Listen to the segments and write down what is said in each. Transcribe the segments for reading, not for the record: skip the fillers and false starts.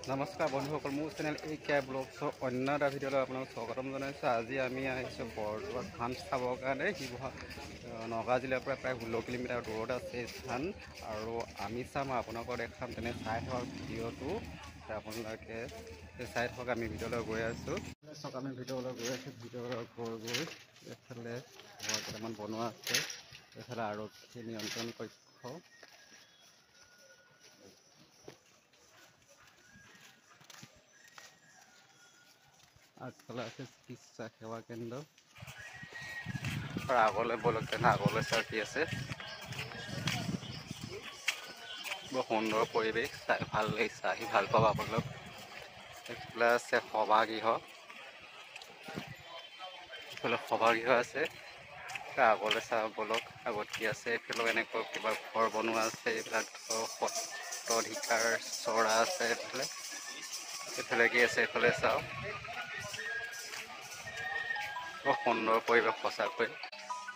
নমস্কাৰ বন্ধুসকল, মোৰ চেনেল এই ব্লগছৰ অন্য এটা ভিডিঅ'লৈ আপোনালোক স্বাগতম জনাইছোঁ। আজি আমি আহিছোঁ বৰদোৱা থান চাবৰ কাৰণে। নগাঁও জিলাৰ পৰা প্ৰায় 16 কিলোমিটাৰ দূৰত আছে এই থান, আৰু আমি চাম আপোনালোকক দেখাম। তেনে চাই থাকক ভিডিঅ'টো, আপোনালোকে চাই থাকক। আমি ভিডিঅ'লৈ গৈ আছোঁ। আমি ভিডিঅ'লৈ গৈ আছোঁ। ভিডিঅ'লৈ গৈ এইফালে ঘৰ কেইটামান বনোৱা আছে, এইফালে আৰক্ষী নিয়ন্ত্ৰণ কক্ষ, আগফালে আছে চিকিৎসা সেৱা কেন্দ্ৰ। আগলৈ বলক, তেনে আগলৈ চাই কি আছে। বৰ সুন্দৰ পৰিৱেশ, চাই ভাল লাগিছে, আহি ভাল পাব আপোনালোক। এইফালে আছে সভাগৃহ, এইফালে সভাগৃহ আছে। আগলৈ চাওঁ বলক, আগত কি আছে। এইফালেও এনেকৈ কিবা ঘৰ বনোৱা আছে। এইবিলাক সত্ৰাধিকাৰ চৰা আছে। এইফালে কি আছে, এইফালে চাওঁ। বৰ সুন্দৰ পৰিৱেশ সঁচাকৈ।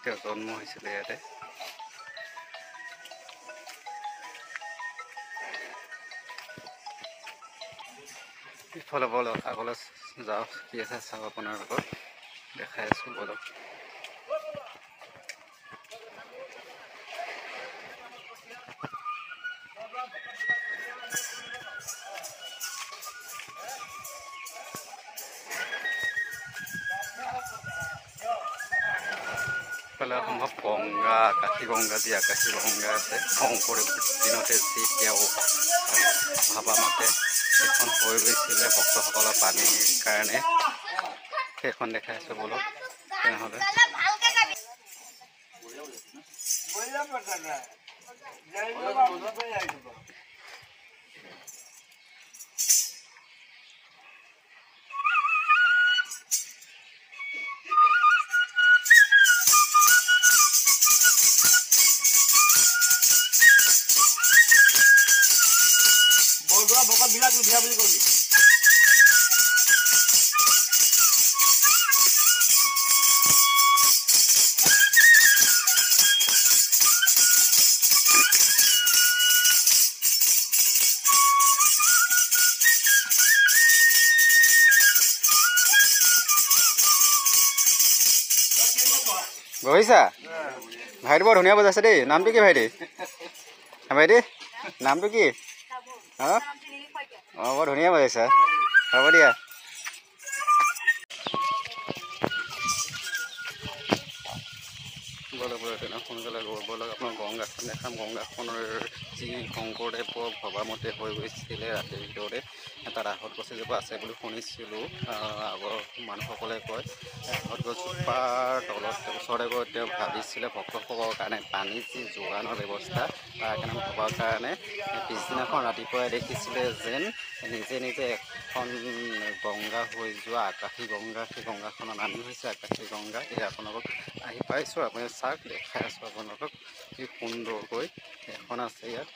তেওঁ জন্ম হৈছিলে ইয়াতে। ইফালে বলক, আগলৈ যাওঁ, কি আছে চাওঁ। আপোনালোকক দেখাই আছোঁ বলক। ইফালে সম্ভৱ গংগা, আকাশী গংগা, যি আকাশী গংগা আছে শংকৰদেৱ দিনতে যি তেওঁ ভাবা মতে সেইখন হৈ গৈছিলে ভক্তসকলৰ পানীৰ কাৰণে। সেইখন দেখাই আছোঁ বলক। তেনেহ'লে বকত বিলাক উঠিয়া বুলি কবি। বহিছা? ভাইটি বৰ ধুনীয়া বজাইছে দেই। নামটো কি ভাইটি? ভাইটি নামটো কি? অঁ অঁ, বৰ ধুনীয়া বজাইছা। হ'ব দিয়া। বলক বলক, তেনে সোনকালে বলক। আপোনাৰ গংগাখন দেখাম। গংগাখনৰ যি শংকৰদেৱৰ ভবামতে হৈ গৈছিলে ৰাতিৰ ভিতৰতে। তাত আহঁত গছ এজোপা আছে বুলি শুনিছিলোঁ। আগৰ মানুহসকলে কয় আহঁত গছজোপাৰ তলত ওচৰতে গৈ তেওঁ ভাবিছিলে ভক্তসকলৰ কাৰণে পানী যি যোগানৰ ব্যৱস্থা, তাৰ কাৰণে ভবাৰ কাৰণে পিছদিনাখন ৰাতিপুৱাই দেখিছিলে যেন নিজে নিজে এখন গংগা হৈ যোৱা আকাশী গংগা, সেই গংগাখনৰ নামেই হৈছে আকাশী গংগা। এই আপোনালোকক আহি পাইছোঁ, আপুনি চাওক, দেখাই আছোঁ আপোনালোকক কি সুন্দৰকৈ এখন আছে ইয়াত।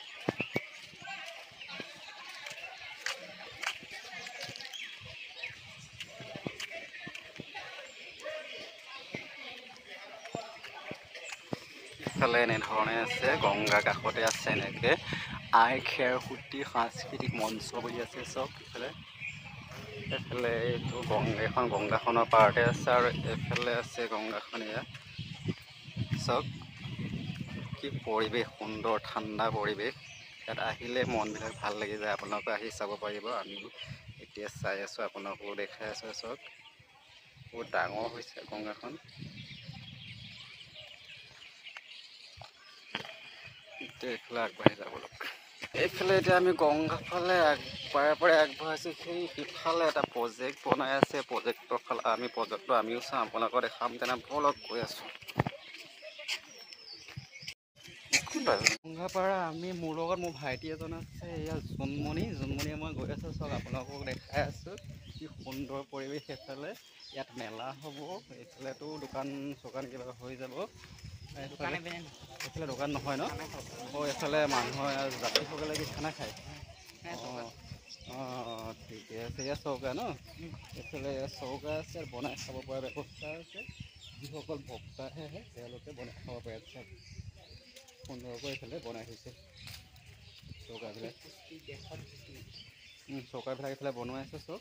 ইফালে এনেধৰণে আছে, গংগা কাষতে আছে এনেকৈ আই খেৰসূতী সাংস্কৃতিক মঞ্চ বুলি আছে চব। এইফালে এইটো এইখন গংগাখনৰ পাৰতে আছে, আৰু এইফালে আছে গংগাখন। ইয়াত চব কি পৰিৱেশ, সুন্দৰ ঠাণ্ডা পৰিৱেশ। ইয়াত আহিলে মনবিলাক ভাল লাগি যায়। আপোনালোকে আহি চাব পাৰিব। আমিও এতিয়া চাই আছোঁ, আপোনালোকো দেখাই আছোঁ। চব বহুত ডাঙৰ হৈছে গংগাখন। এতিয়া এইফালে আগবাঢ়ি যাবলৈ, এইফালে এতিয়া আমি গংগা ফালে পাৰে আগবঢ়াইছোঁ। সেই সিফালে এটা প্ৰজেক্ট বনাই আছে। প্ৰজেক্টৰ ফালে আমিও চাওঁ, আপোনালোকক দেখাম। তেনে বলক গৈ আছোঁ। গংগাপাৰা মোৰ লগত মোৰ ভাইটি এজন আছে, এয়া জোনমণিয়ে মই গৈ আছোঁ। চাওক, আপোনালোকক দেখাই আছোঁ কি সুন্দৰ পৰিৱেশ। সেইফালে ইয়াত মেলা হ'ব। এইফালেতো দোকান চোকান কিবা হৈ যাব। এইফালে দোকান নহয় ন? অঁ, এইফালে মানুহে যাত্ৰীসকলে কি খানা খায়? অঁ, ঠিকে আছে। এয়া চৌকা ন? এইফালে চৌকা আছে, বনাই খাব পৰা ব্যৱস্থা আছে। যিসকল ভক্ত আহে তেওঁলোকে বনাই খাব পাৰে। সুন্দৰকৈ এইফালে বনাই থৈছে চৌকাবিলাক। চৌকাবিলাক এইফালে বনোৱাই আছে চব।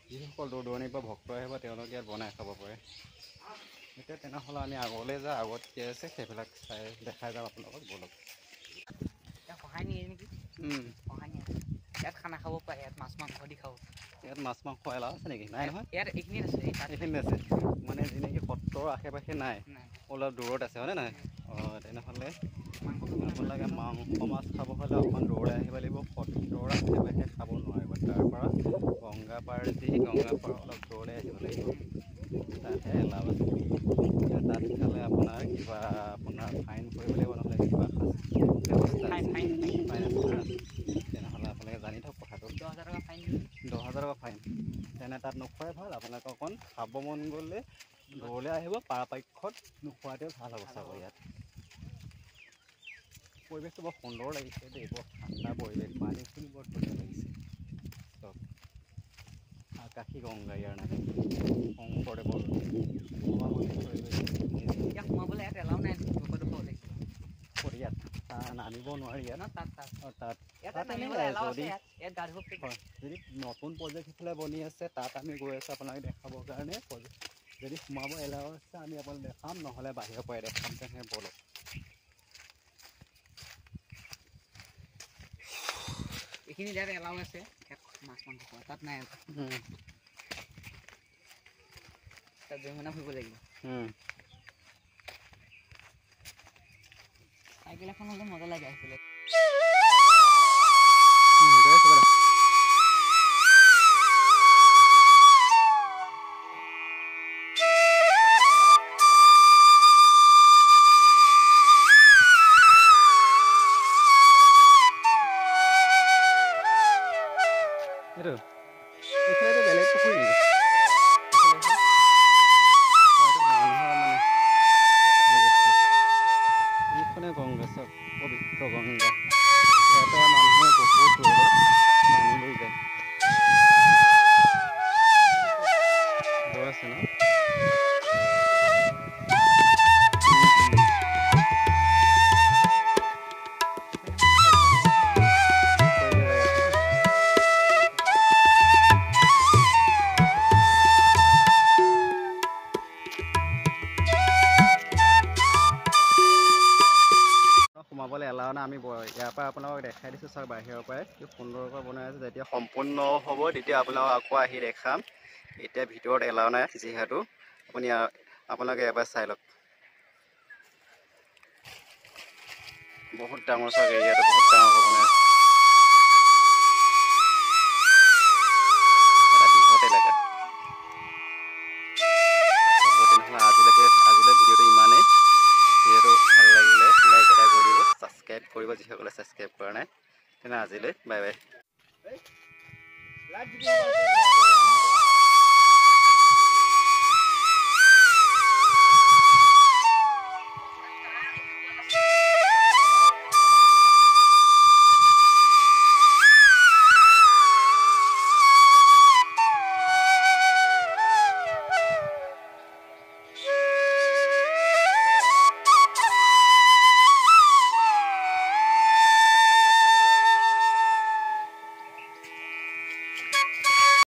যিসকল দূৰ দূৰণিৰ পৰা ভক্ত আহিব তেওঁলোকে ইয়াত বনাই খাব পাৰে। এতিয়া তেনেহ'লে আমি আগলৈ যাওঁ, আগত কি আছে সেইবিলাক চাই দেখাই যাওঁ আপোনালোকক, বলক। সহায় নিয়ে নেকি? সহায় নিয়ে। ইয়াত খানা খাব পাৰে, ইয়াত মাছ মাংস দি খাব। ইয়াত মাছ মাংস এলাও আছে নেকি? নাই নহয়, ইয়াত এইখিনিত আছে, এইখিনিত আছে মানে যি নেকি সত্ৰৰ আশে-পাশে নাই, অলপ দূৰত আছে হয়নে নহয়? তেনেহ'লে আপোনালোকে মাংস মাছ খাব হ'লে অকণমান দূৰলৈ আহিব লাগিব। সত্ৰৰ আশে-পাশে খাব নোৱাৰিব। তাৰপৰা গংগা পাৰ দি গংগা পাৰ অলপ দূৰলৈ আহিব লাগিব, তাতহে এলাও আছে। তাত খালে আপোনাৰ কিবা ফাইন কৰিব লাগিব, নহ'লে কিবা ব্যৱস্থা ফাইন আছে। তেনেহ'লে আপোনালোকে জানি থওক কথাটো। 10,000 টকা ফাইন। 10,000 টকা ফাইন। তেনে তাত নোখোৱাই ভাল। আপোনালোকে অকণ খাব মন গ'লে দূৰলৈ আহিব, পৰাপক্ষত নোখোৱাটোৱে ভাল হ'ব। চাব ইয়াত পৰিৱেশটো বৰ সুন্দৰ লাগিছে দেই, বৰ ঠাণ্ডা পৰিৱেশ, পানীখিনি বৰ ধুনীয়া লাগিছে। চব আকাশী গংগা ইয়াৰ নাম, শংকৰদেৱৰ সমাপতি থৈ গৈছে। ইয়াত সোমাবলৈ ইয়াত এলাও নাই, ইয়াত নামিব নোৱাৰি ইয়াত। যদি নতুন প্ৰজেক্ট সিফালে বনি আছে, তাত আমি গৈ আছোঁ আপোনাক দেখাবৰ কাৰণে। যদি সোমাব এলাও আছে আমি আপোনাক দেখাম, নহ'লে বাহিৰৰ পৰাই দেখাম। তেনেকৈ বলক। এইখিনি ইয়াত এলাও আছে, মাছ মাংস খোৱা তাত নাই। তাত জৰিমনা ভৰিব লাগিব। চাইকেল এখন হ'লে মজা লাগে আহিছিলে। এইফালে বেলেগ পুখুৰী এইখনে গংগা, চব পবিত্ৰ গংগা। ইয়াৰ পৰা মানুহে বহুত দূৰলৈ পানী লৈ যায়। দূৰ আছে ন? সোমাবলৈ এলাও নাই। আমি ইয়াৰ পৰা আপোনালোকক দেখাই দিছোঁ, চাওক বাহিৰৰ পৰাই কি সুন্দৰকৈ বনাই আছে। যেতিয়া সম্পূৰ্ণ হ'ব তেতিয়া আপোনালোকক আকৌ আহি দেখাম। এতিয়া ভিতৰত এলাও নাই যিহেতু। আপোনালোকে এবাৰ চাই লওক। বহুত ডাঙৰ চাওক, এৰিয়াটো বহুত ডাঙৰকৈ বনাই আছে। এটা বৃহৎ এলেকা। তেনেহ'লে আজিলৈ ভিডিঅ'টো ইমানেই। ভিডিঅ'টো ভাল লাগিলে লাইক এটা কৰি দিব, ছাবস্ক্ৰাইব কৰিব যিসকলে ছাবস্ক্ৰাইব কৰা নাই। তেনে আজিলৈ বাই বাই।